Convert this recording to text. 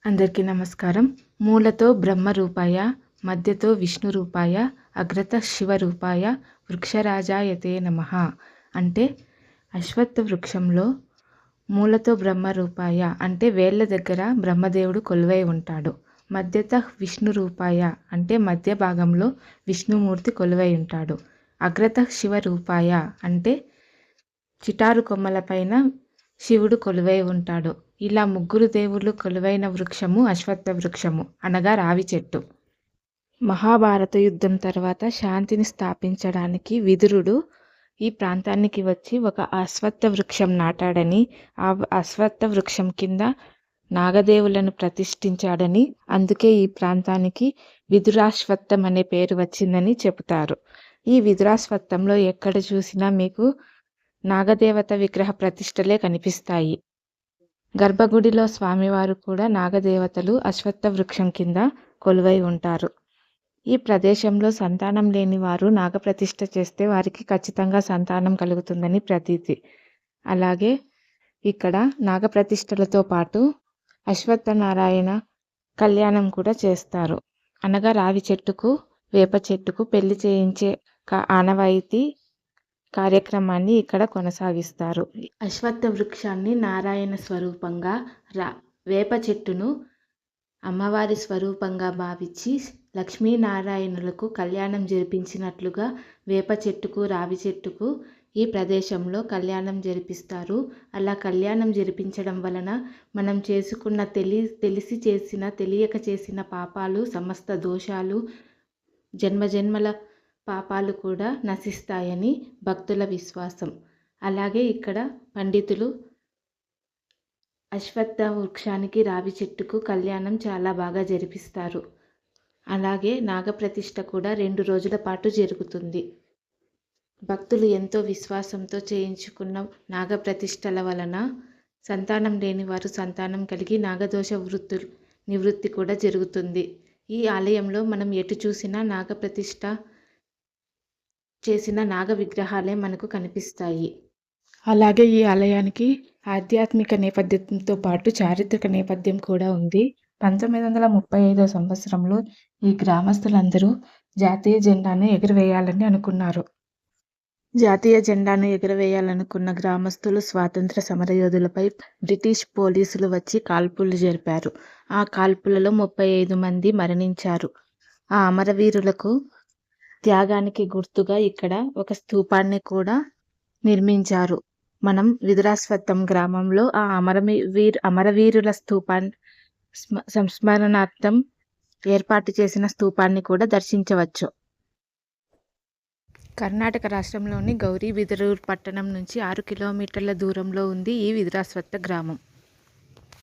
అందరికీ నమస్కారం. మూలతో బ్రహ్మరూపాయ, మధ్యతో విష్ణురూపాయ, అగ్రత శివరూపాయ, వృక్షరాజాయతే నమః. అంటే అశ్వత్థ వృక్షంలో మూలతో బ్రహ్మరూపాయ అంటే వేళ్ళ దగ్గర బ్రహ్మదేవుడు కొలువై ఉంటాడు. మధ్యత విష్ణురూపాయ అంటే మధ్య భాగంలో విష్ణుమూర్తి కొలువై ఉంటాడు. అగ్రత శివరూపాయ అంటే చిటారు కొమ్మలపైన శివుడు కొలువై ఉంటాడు. ఇలా ముగ్గురు దేవుళ్ళు కొలువైన వృక్షము అశ్వత్థ వృక్షము అనగా రావి చెట్టు. మహాభారత యుద్ధం తర్వాత శాంతిని స్థాపించడానికి విదురుడు ఈ ప్రాంతానికి వచ్చి ఒక అశ్వత్థ వృక్షం నాటాడని, ఆ అశ్వత్థ వృక్షం కింద నాగదేవులను ప్రతిష్ఠించాడని, అందుకే ఈ ప్రాంతానికి విదురాశ్వత్థం అనే పేరు వచ్చిందని చెబుతారు. ఈ విదురాశ్వత్థంలో ఎక్కడ చూసినా మీకు నాగదేవత విగ్రహ ప్రతిష్టలే కనిపిస్తాయి. గర్భగుడిలో స్వామివారు కూడా నాగదేవతలు అశ్వత్థ వృక్షం కింద కొలువై ఉంటారు. ఈ ప్రదేశంలో సంతానం లేని వారు నాగప్రతిష్ఠ చేస్తే వారికి ఖచ్చితంగా సంతానం కలుగుతుందని ప్రతీతి. అలాగే ఇక్కడ నాగప్రతిష్ఠలతో పాటు అశ్వత్థనారాయణ కళ్యాణం కూడా చేస్తారు. అనగా రావి చెట్టుకు వేప చెట్టుకు పెళ్లి చేయించే ఆనవాయితీ కార్యక్రమాన్ని ఇక్కడ కొనసాగిస్తారు. అశ్వత్థ వృక్షాన్ని నారాయణ స్వరూపంగా, వేప చెట్టును అమ్మవారి స్వరూపంగా భావించి లక్ష్మీనారాయణులకు కళ్యాణం జరిపించినట్లుగా వేప చెట్టుకు రావి చెట్టుకు ఈ ప్రదేశంలో కళ్యాణం జరిపిస్తారు. అలా కళ్యాణం జరిపించడం వలన మనం చేసుకున్న తెలిసి చేసిన తెలియక చేసిన పాపాలు, సమస్త దోషాలు, జన్మజన్మల పాపాలు కూడా నశిస్తాయని భక్తుల విశ్వాసం. అలాగే ఇక్కడ పండితులు అశ్వత్థ వృక్షానికి రావి చెట్టుకు కళ్యాణం చాలా బాగా జరిపిస్తారు. అలాగే నాగప్రతిష్ఠ కూడా 2 రోజుల పాటు జరుగుతుంది. భక్తులు ఎంతో విశ్వాసంతో చేయించుకున్న నాగప్రతిష్ఠల వలన సంతానం లేని వారు సంతానం కలిగి నాగదోష నివృత్తి కూడా జరుగుతుంది. ఈ ఆలయంలో మనం ఎటు చూసినా నాగప్రతిష్ఠ చేసిన నాగ విగ్రహాలే మనకు కనిపిస్తాయి. అలాగే ఈ ఆలయానికి ఆధ్యాత్మిక నేపథ్యంతో పాటు చారిత్రక నేపథ్యం కూడా ఉంది. 1935 సంవత్సరంలో ఈ గ్రామస్తులందరూ జాతీయ జెండాను ఎగురవేయాలని అనుకున్నారు. జాతీయ జెండాను ఎగురవేయాలనుకున్న గ్రామస్తులు స్వాతంత్ర సమరయోధులపై బ్రిటిష్ పోలీసులు వచ్చి కాల్పులు జరిపారు. ఆ కాల్పులలో 35 మంది మరణించారు. ఆ అమరవీరులకు త్యాగానికి గుర్తుగా ఇక్కడ ఒక స్తూపాన్ని కూడా నిర్మించారు. మనం విదురాశ్వత్థం గ్రామంలో ఆ అమరవీరుల స్తూపాన్ని సంస్మరణార్థం ఏర్పాటు చేసిన స్తూపాన్ని కూడా దర్శించవచ్చు. కర్ణాటక రాష్ట్రంలోని గౌరీబిదనూర్ పట్టణం నుంచి 6 కిలోమీటర్ల దూరంలో ఉంది ఈ విదురాశ్వత్థ గ్రామం.